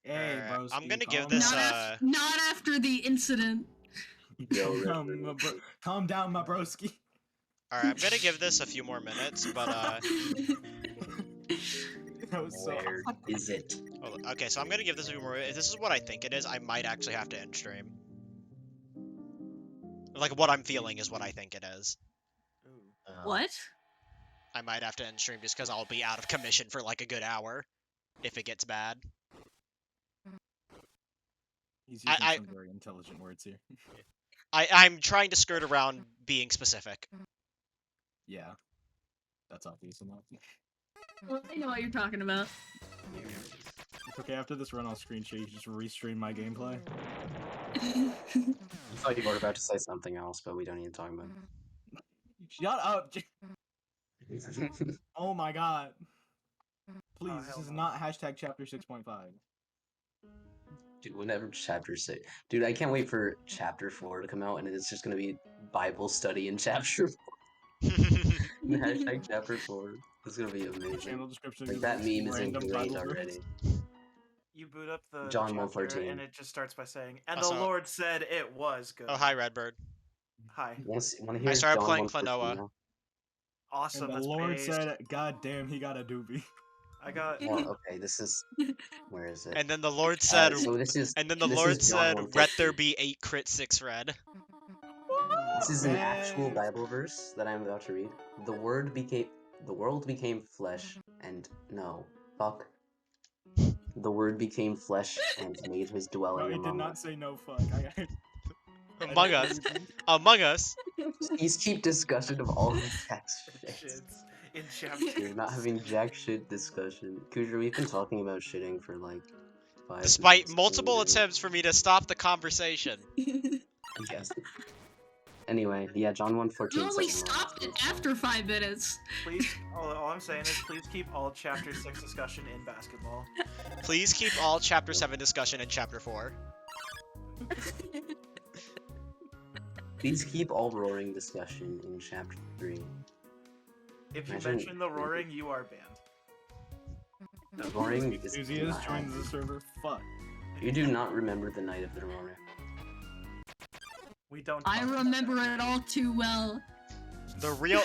Hey, broski, I'm gonna give calm this. down. Not after the incident. Calm down, my broski. All right, I'm gonna give this a few more minutes, but That was so. Where is it? okay, so I'm gonna give this a few more. If this is what I think it is, I might actually have to end stream. Like what I'm feeling is what I think it is. What? I might have to end stream just because I'll be out of commission for like a good hour if it gets bad. He's using some very intelligent words here. I'm trying to skirt around being specific. Yeah, that's obvious enough. I know what you're talking about. It's okay, after this run, I'll screen share you, just restream my gameplay. I thought you were about to say something else, but we don't need to talk about it. Shut up! Oh my god. Please, this is not hashtag chapter 6.5. Dude, whenever chapter 6... Dude, I can't wait for chapter 4 to come out, and it's just gonna be Bible study in chapter 4. Hashtag chapter 4. It's gonna be amazing. Channel description Like, is that meme is random great Bible already. You boot up the John chapter 114. and it just starts by saying, "And Also- the Lord said it was good." Oh, hi, Redbird. Hi. Wanna hear I started John playing 114 Klonoa. now? Awesome. And the That's Lord based. said, God damn, he got a doobie. I got. Well, okay, this is... Where is it? And then the Lord said, So this is... and then the this Lord is John said, 114. "Let there be 8 crit 6 red." This is an actual Man. Bible verse that I'm about to read. The world became flesh, and no, fuck. The Word became flesh and made his dwelling No, he did among not us. say no fuck. Among us. Among us. Please keep discussion of all the text shit. Shits in chapter. We're not having jack shit discussion. Kuja, we've been talking about shitting for like 5 Despite minutes. multiple attempts for me to stop the conversation. Yes. Anyway, yeah, John 1:14. No, we says, stopped it after 5 minutes. Please, all I'm saying is, please keep all chapter 6 discussion in basketball. Please keep all chapter 7 discussion in chapter 4. Please keep all roaring discussion in chapter 3. If you Imagine- mention the roaring, you are banned. The roaring is Enthusiast not joins the happening. server. Fuck. You do not remember the night of the roaring. We don't. I talk about remember that. it all too well. The real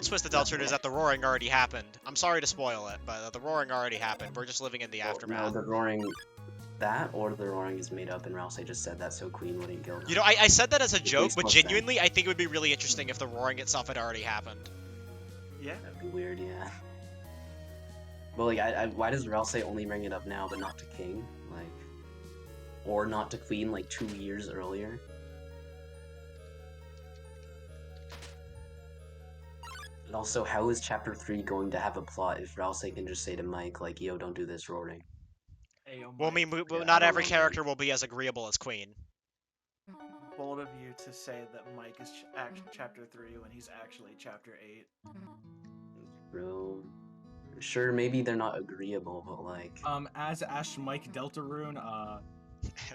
twist of Deltarune is that the roaring already happened. I'm sorry to spoil it, but the roaring already happened. We're just living in the No, aftermath. the roaring... That, or the roaring is made up and Rouse just said that so Queen wouldn't kill him. You know, I said that as a It joke, makes but more sense. genuinely, I think it would be really interesting if the roaring itself had already happened. Yeah. That'd be weird, yeah. Well, like, why does Rouse only bring it up now, but not to King? Like... Or not to Queen, like, 2 years earlier? And also, how is Chapter 3 going to have a plot if Rouse can just say to Mike, like, yo, don't do this roaring? Ayo, Well, I Mike, mean, Yeah, I not don't every know, character will be as agreeable as Queen. bold of you to say that Mike is chapter 3 when he's actually chapter 8. Bro... Sure, maybe they're not agreeable, but like... As Ash Mike Deltarune,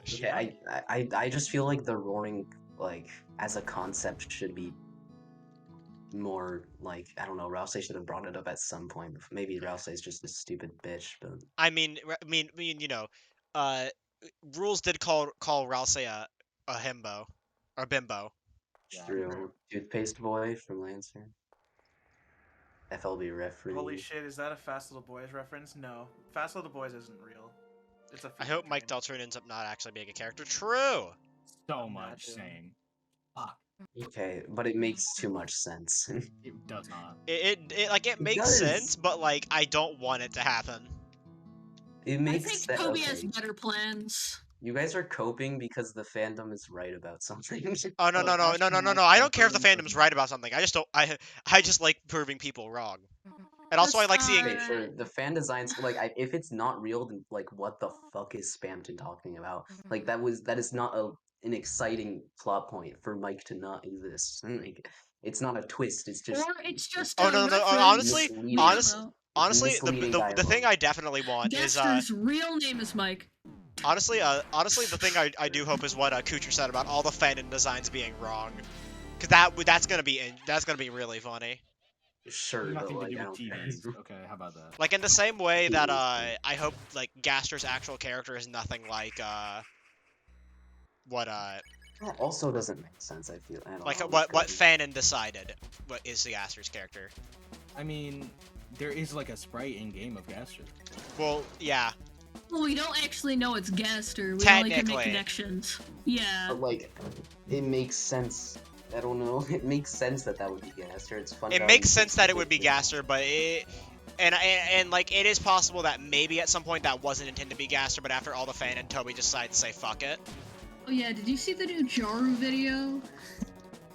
Okay, I just feel like the roaring, like, as a concept should be more, like, I don't know, Rouse should have brought it up at some point. Maybe Rouse is just a stupid bitch, but... I mean, you know, Rules did call Rouse a himbo. Or bimbo. Yeah, True. Toothpaste Boy from Lancer. FLB referee. Holy shit, is that a Fast Little Boys reference? No. Fast Little Boys isn't real. It's a I hope Mike train. Deltarune ends up not actually being a character. True! so much Imagine. saying. Fuck. Okay, but it makes too much sense. It does not. It makes does. sense, but like, I don't want it to happen. It I makes think Kobe has okay. better plans. You guys are coping because the fandom is right about something. Oh, no, Oh, no, no, no, no, no, no, I don't care if the fandom's right about something. I just don't, I just like proving people wrong. And also I like seeing... Okay, sure. The fan designs, like, if it's not real, then like, what the fuck is Spamton talking about? Like, that is not an exciting plot point for Mike to not exist. Like, it's not a twist. It's just. Or it's just Oh, a no, no, reference. honestly, Misleading. honestly, Misleading the thing dialogue. I definitely want is, Gaster's real name is Mike. honestly, the thing I do hope is what Kucher said about all the fandom designs being wrong, because that's gonna be really funny. Sure, but Nothing to like do I with don't care. TVs. Okay, how about that? Like in the same way that TVs. I hope like Gaster's actual character is nothing like what That also doesn't make sense. I feel I don't like know. what Fanon decided what is the Gaster's character. I mean, there is like a sprite in game of Gaster. Well, yeah, Well, we don't actually know it's Gaster. We only can make Technically. connections. Yeah. But like, it makes sense. I don't know. It makes sense that that would be Gaster. It's fun. it makes sense that it would be Gaster, but and like it is possible that maybe at some point that wasn't intended to be Gaster, but after all the fan and Toby decided to say fuck it. Oh yeah, did you see the new Jaru video?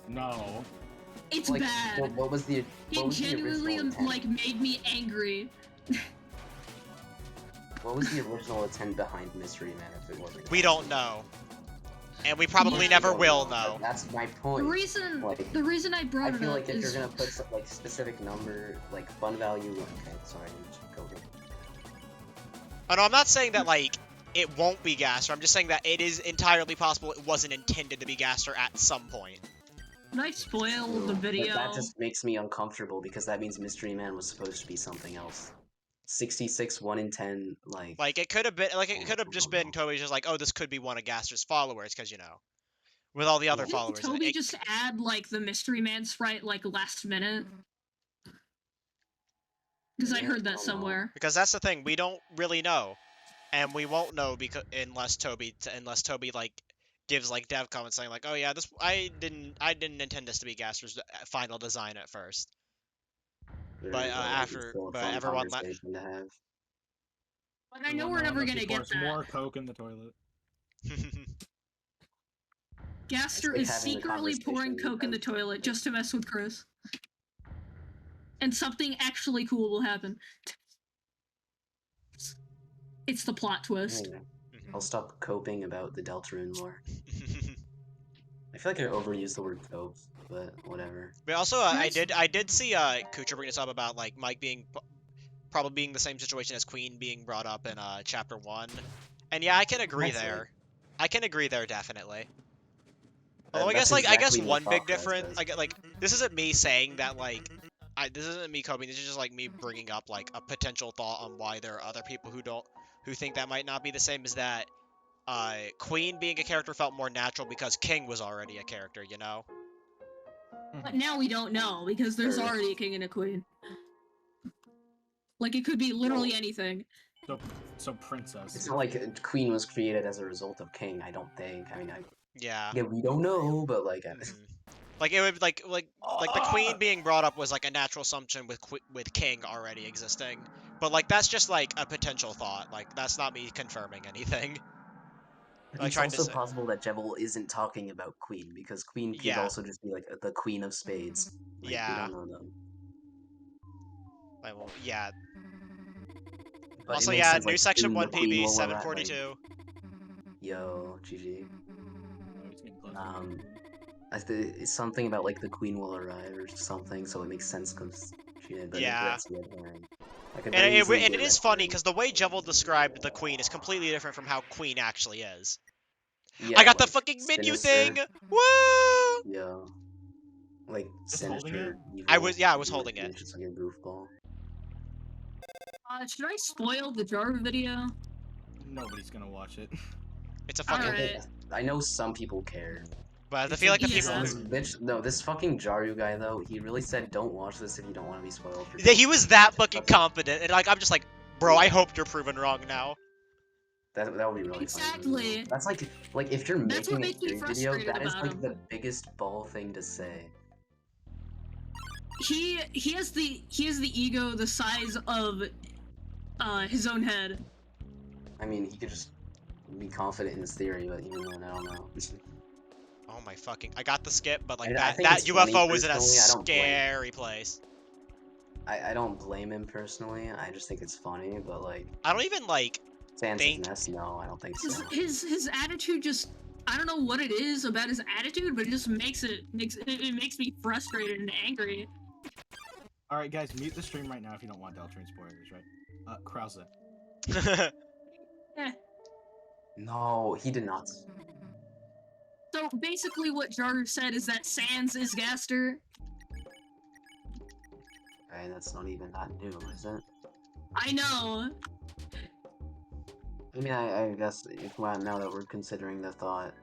No. It's Like, bad. what was the? It What was the genuinely original intent? like made me angry. What was the original intent behind Mystery Man if it wasn't? We don't know, and we probably Yeah. never Don't will know, know. but that's my The point. reason Like, the reason I brought I it feel up like if is you're gonna put some, like specific number, like fun value. Okay, sorry, just go ahead. Oh no, I'm not saying that like it won't be Gaster. I'm just saying that it is entirely possible it wasn't intended to be Gaster at some point. Can I spoil the But video? that just makes me uncomfortable because that means Mystery Man was supposed to be something else. 66, 1 in 10, like. Like it could have been like it could have I just don't been know. Toby just like, oh, this could be one of Gaster's followers because you know, with all the other Yeah. Didn't followers. Toby it- just add like the Mystery Man sprite like last minute? Because I Yeah, heard I that don't know. somewhere. Because that's the thing, we don't really know, and we won't know because unless Toby like gives like dev comments saying like, oh yeah, this I didn't intend this to be Gaster's final design at first. But, Like, it's still a but fun everyone conversation to have. But I We know won't we're never unless gonna we pour get some that. more Coke in the toilet. Gaster like is having a secretly pouring conversation Coke in the because- toilet just to mess with Chris. And something actually cool will happen. It's the plot twist. Anyway, I'll stop coping about the Deltarune lore. I feel like I overused the word cope, but whatever. But also, Nice. I did see Kucher bring this up about like Mike being probably being the same situation as Queen being brought up in chapter 1, and yeah, I can agree That's there. right. I can agree there definitely. Although I That's guess I guess exactly my one big thought process. difference, I get like this isn't me saying that like this isn't me coping. This is just like me bringing up like a potential thought on why there are other people who think that might not be the same. Is that Queen being a character felt more natural because King was already a character, you know? But now we don't know because there's Sure. already a king and a queen. Like it could be literally anything. So princess. It's not like Queen was created as a result of King, I don't think. I mean, Yeah. yeah, we don't know, but like, Mhm. Like it would like the Queen being brought up was like a natural assumption with King already existing, but like that's just like a potential thought. Like that's not me confirming anything. Like it's trying to also say, possible that Jebel isn't talking about Queen because Queen could Yeah. also just be like the Queen of Spades. Like, Yeah. we don't know them. like, well, yeah. But it Also, makes yeah, sense, new like, section soon the 1 Queen PB will 742. Yo, GG. Oh, he's getting close. It's something about like the Queen will arrive or something, so it makes sense because she did. But Yeah. that's red herring. Like, And it is funny because the way Jevil described the Queen is completely different from how Queen actually is. yeah, I got the like, fucking menu sinister, thing! Woo! Yeah. Like Just holding sinister, evil. I was and, holding like, it. It's just like a goofball. Should I spoil the Jaru video? Nobody's gonna watch it. It's a fucking. Alright. I know some people care. But I It's feel a like the Yeah. people. This bitch, no, this fucking Jaru guy though, he really said don't watch this if you don't want to be spoiled. For Yeah, he was that fucking That's- confident, and like I'm just like, bro, I hope you're proven wrong now. That would be really funny. Exactly. That's like if you're That's what making a makes me food video, frustrated that is about like him. the biggest ball thing to say. He has the ego the size of his own head. I mean, he could just be confident in his theory, but even then, I don't know. Oh my fucking! I got the skip, but like I think that it's funny, UFO was in a personally, I don't blame- scary place. I don't blame him personally. I just think it's funny, but like I don't even like. Sans Think- mess, no, I don't think so. His attitude just, I don't know what it is about his attitude, but it just makes me frustrated and angry. All right, guys, mute the stream right now if you don't want Deltarune spoilers, right? Krause. No, he did not. So basically what Jaru said is that Sans is Gaster. Okay, that's not even that new, is it? I know. I mean, I guess now that we're considering the thought,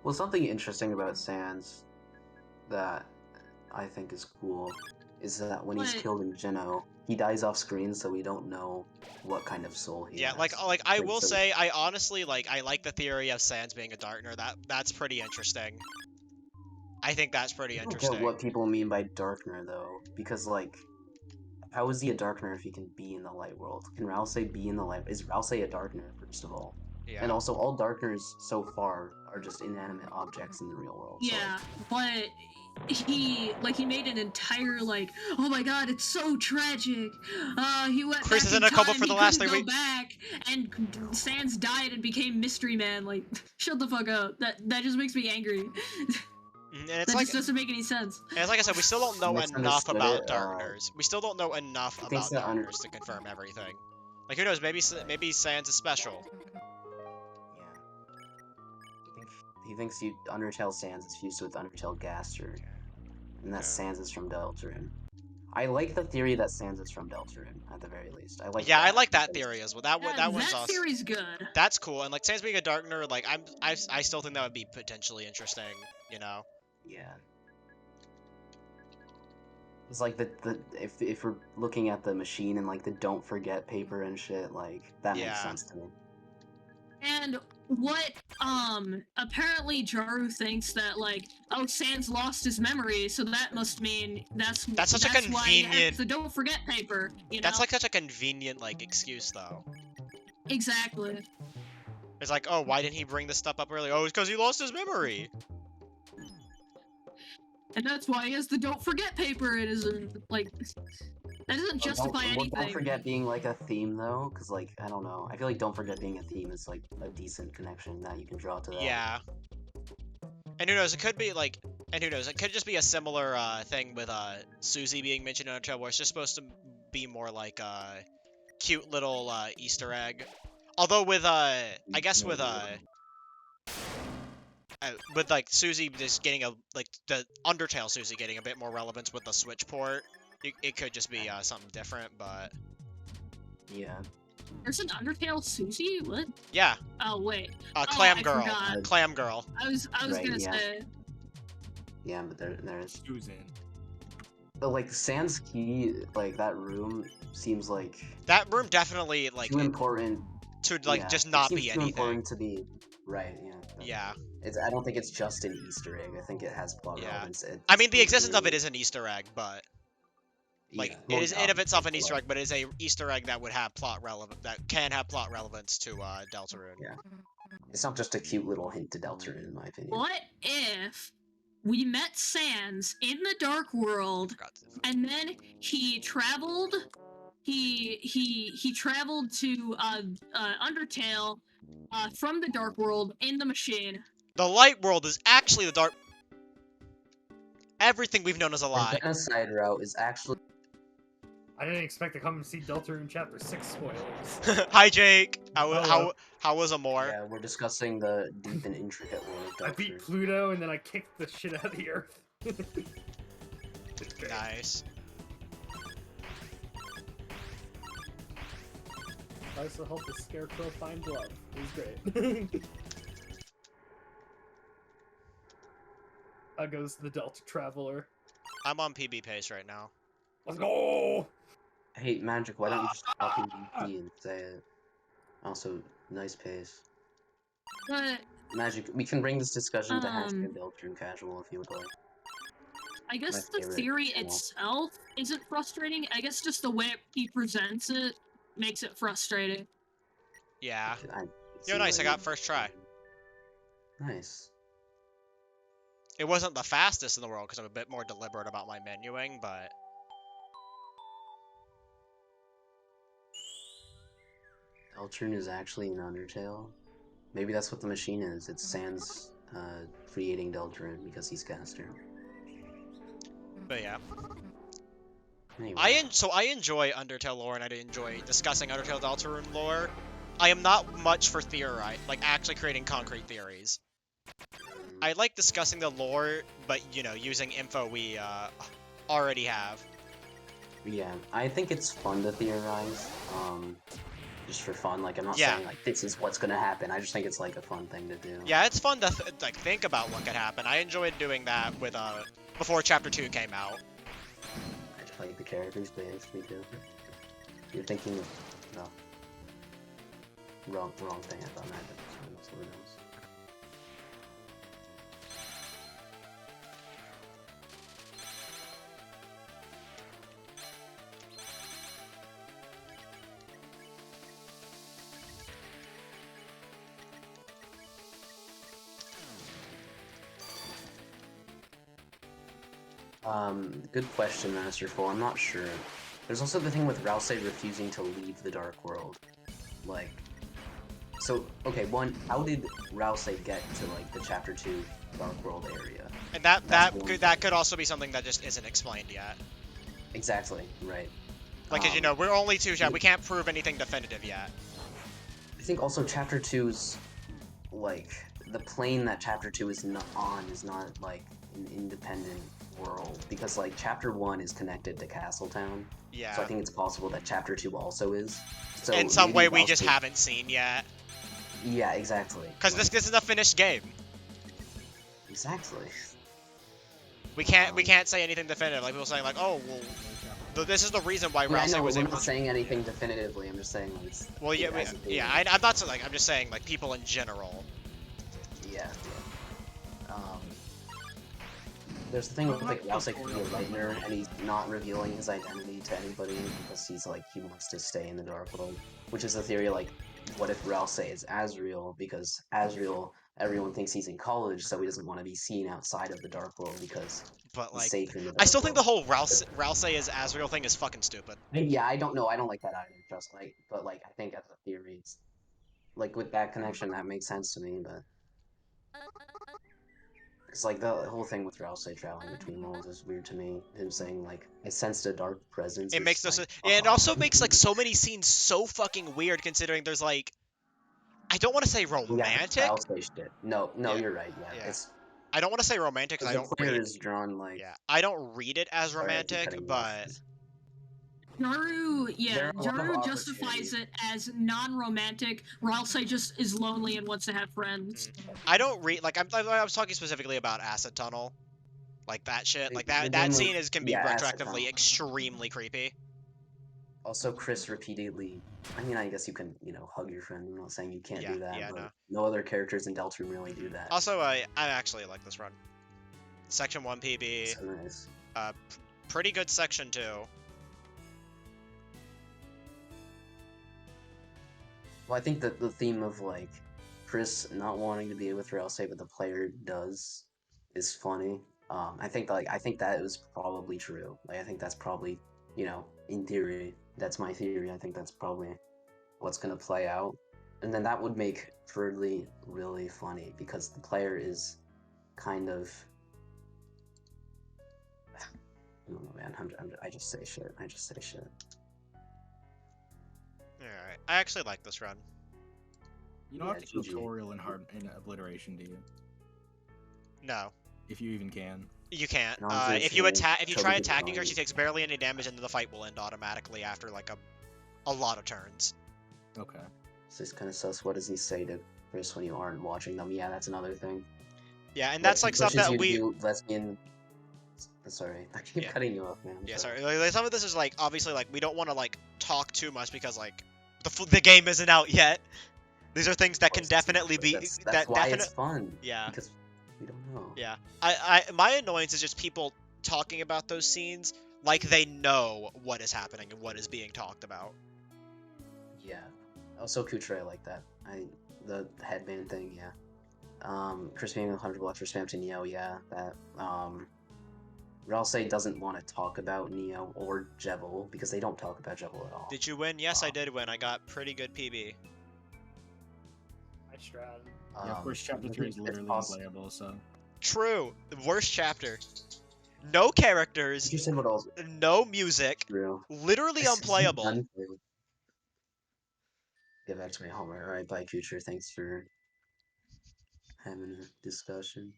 well, something interesting about Sans that I think is cool is that when he's What? killed in Geno, he dies off screen, so we don't know what kind of soul he Yeah, has. like I will so- say, I honestly I like the theory of Sans being a Darkner. That's pretty interesting. I think that's pretty I don't interesting. get what people mean by Darkner though, because like, how is he a Darkner if he can be in the light world? Can Rousey be in the light? Is Rousey a Darkner first of all? Yeah. And also, all Darkners so far are just inanimate objects in the real world. So, Yeah, but he made an entire like, oh my god, it's so tragic. He went Chris back is in in a coma time, for the he last couldn't 3 go back, and Sans died and became Mystery Man. Like, shut the fuck up. That just makes me angry. And it's That like, just doesn't make any sense. and it's like I said, we still don't know enough Misunderstood about it, Darkners. We still don't know enough he about thinks that Darkners to confirm everything. Like, who knows? Maybe Sans is special. yeah. He thinks Undertale Sans is fused with Undertale Gaster, and that Yeah. Sans is from Deltarune. I like the theory that Sans is from Deltarune, at the very least. I like Yeah, that, I like that because- theory as well. Yeah, That one's that awesome. theory's good. That's cool, and like Sans being a Darkner, like I still think that would be potentially interesting. You know. Yeah. It's like if we're looking at the machine and like the don't forget paper and shit, like that makes Yeah. sense to me. And what apparently Jaru thinks that like, oh, Sans lost his memory, so that must mean that's such a why he has convenient- the don't forget paper, you know? That's like such a convenient like excuse though. Exactly. It's like, oh, why didn't he bring this stuff up earlier? Oh, it's because he lost his memory. And that's why he has the don't forget paper. It isn't like that doesn't justify anything. Don't forget being like a theme though, because like I don't know. I feel like don't forget being a theme is like a decent connection that you can draw to that. Yeah. And who knows? It could be like, and who knows? It could just be a similar thing with Susie being mentioned in Undertale, where it's just supposed to be more like a cute little Easter egg. Although with I guess with like Susie just getting like the Undertale Susie getting a bit more relevance with the Switch port, it could just be something different. But Yeah. There's an Undertale Susie? What? yeah, Oh wait. Clam I Girl, forgot. Clam Girl. I was Right, gonna yeah. say. Yeah, but there is. Susan. But like Sans Key, like that room seems like That room definitely like too important. to like yeah, just it not seems be too anything. important to be right. Yeah. but Yeah. I don't think it's just an Easter egg. I think it has plot Yeah. relevance. I mean, the existence of it is an Easter egg, but like yeah, it is in of itself an but, Easter egg, but it is a Easter egg that would have plot relevant that can have plot relevance to Deltarune. Yeah. It's not just a cute little hint to Deltarune, in my opinion. What if we met Sans in the Dark World, Forgot to- and then he traveled? He traveled to Undertale from the Dark World in the machine. The light world is actually the dark. Everything we've known is a The lie. genocide route is actually I didn't expect to come and see Deltarune Chapter 6 spoilers. Hi Jake. Hello. How was Amor? yeah. We're discussing the deep and intricate lore of I beat Deltarune. Pluto and then I kicked the shit out of the Earth. It's great. Nice. I also helped the Scarecrow find love. It was great. Out goes the Deltatraveler. I'm on PB pace right now. Let's go! Hey, Magic, why don't you just copy DP and say it? Also, nice pace. But Magic, we can bring this discussion to Um, hashtag Deltarune Casual if you would like. I guess My the favorite theory channel. itself isn't frustrating. I guess just the way he presents it makes it frustrating. Yeah. I Yo, nice. I got first try. Nice. It wasn't the fastest in the world because I'm a bit more deliberate about my menuing, but Deltarune is actually an Undertale. Maybe that's what the machine is. It's Sans creating Deltarune because he's Gaster. yeah. Anyway, I enjoy Undertale lore and I enjoy discussing Undertale Deltarune lore. I am not much for theory, like actually creating concrete theories. I like discussing the lore, but you know, using info we already have. Yeah, I think it's fun to theorize. Just for fun. Like, I'm not Yeah. saying like this is what's gonna happen. I just think it's like a fun thing to do. Yeah, it's fun to like think about what could happen. I enjoyed doing that with before Chapter 2 came out. I just like the characters, but it's me too. You're thinking of no. Wrong thing. I thought magic was something else. Good question, Masterful. I'm not sure. There's also the thing with Rousey refusing to leave the Dark World. Like, so, okay, one, how did Rousey get to, like, the Chapter 2 Dark World area? And That's that could also be something that just isn't explained yet. Exactly, right. Like, as you know, we're only 2 chapters. We can't prove anything definitive yet. I think also Chapter 2's, like, the plane that Chapter 2 is not on is not, like, an independent world. Because, like, Chapter 1 is connected to Castletown. Yeah. So I think it's possible that Chapter 2 also is. So in some maybe way we just Rousey- haven't seen yet. Yeah, exactly. Because Like, this is a finished game. Exactly. We can't say anything definitive. Like people saying like, oh well, this is the reason why I mean, I Rousey know was we're able not to. saying anything definitively. I'm just saying like it's. Well, yeah, it has a theory. yeah. I'm not saying like I'm just saying like people in general. Yeah. There's the thing with like Rousey can be a Lightner, and he's not revealing his identity to anybody because he's like he wants to stay in the Dark World, which is a theory like, what if Rousey is Asriel because Asriel everyone thinks he's in college, so he doesn't want to be seen outside of the Dark World because But he's like, safe in the Dark I still think the World. whole Rousey is Asriel thing is fucking stupid. Yeah, I don't know. I don't like that either. Just like, but like, I think as a theory, it's like with that connection, that makes sense to me. But it's like the whole thing with Rousey traveling between worlds is weird to me. Him saying like, "I sensed a dark presence." It makes Is this, like, and it also makes like so many scenes so fucking weird considering there's like, I don't want to say yeah, romantic. Rousey shit. No, Yeah. you're right. Yeah, Yeah. it's I don't want to say romantic because I the don't player read. is drawn like. Yeah, I don't read it as Sorry, I keep romantic, cutting you off. but Jaru, yeah, There are a lot of Jaru justifies opportunities. it as non-romantic. Ralsei just is lonely and wants to have friends. I don't read like I was talking specifically about Acid Tunnel, like that shit. Like The that game scene was- can be yeah, Acid retroactively Tunnel. extremely creepy. Also, Chris repeatedly. I mean, I guess you can, hug your friend. I'm not saying you can't Yeah, do that, yeah, but no. no other characters in Deltarune really do that. Also, I actually like this run. Section 1 PB, So nice. pretty good section 2. Well, I think that the theme of like Chris not wanting to be with Railsay, but the player does, is funny. I think that was probably true. Like, I think that's probably, in theory, that's my theory. I think that's probably what's gonna play out, and then that would make Ferdley really funny because the player is kind of. I don't know, man. I just say shit. I just say shit. Alright, I actually like this run. You don't Yeah, have to do GG. tutorial in obliteration, do you? No, If you even can. you can't. And honestly, If you attack, if you Toby try gets attacking her, going. she takes barely any damage, and then the fight will end automatically after like a lot of turns. Okay. So it's kind of sus. What does he say to Chris when you aren't watching them? Yeah, that's another thing. Yeah, and that's like stuff Pushes that you to we. do lesbian. Sorry, I keep Yeah. cutting you off, man. I'm Yeah, sorry. sorry. Like, some of this is like obviously like we don't want to like talk too much because like the game isn't out yet. These are things that can definitely be That's why it's fun. Yeah. Because we don't know. Yeah. My annoyance is just people talking about those scenes like they know what is happening and what is being talked about. Yeah. Also, Kutre like that. The headband thing, yeah. Chris being $100 for spam to Neo, yeah. That. Ralsei doesn't want to talk about Neo or Jevil because they don't talk about Jevil at all. Did you win? Yes, I did win. I got pretty good PB. I strat. Yeah, of course, chapter I 3 is think literally it's unplayable, so. True. The worst chapter. No characters. You said what else? No music. True. Literally unplayable. Unplayable. Get back to my homework. Alright, bye, Kucher. Thanks for having a discussion.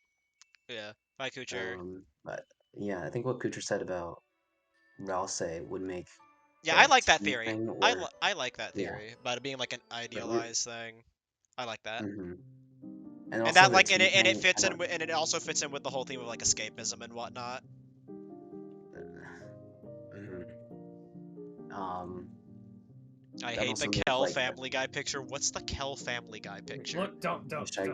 Yeah. Bye, Kucher. But yeah, I think what Kucher said about Rouse would make. Yeah, the I like that tea theory. thing, I or- like that yeah. theory about it being like an idealized thing. I like that. Mhm. And And also that the like tea and it thing, fits I in don't- with, and it also fits in with the whole theme of like escapism and whatnot. Mhm. I That hate also the means, Kel like, Family Guy picture. What's the Kel Family Guy picture? Look, don't. Shaggy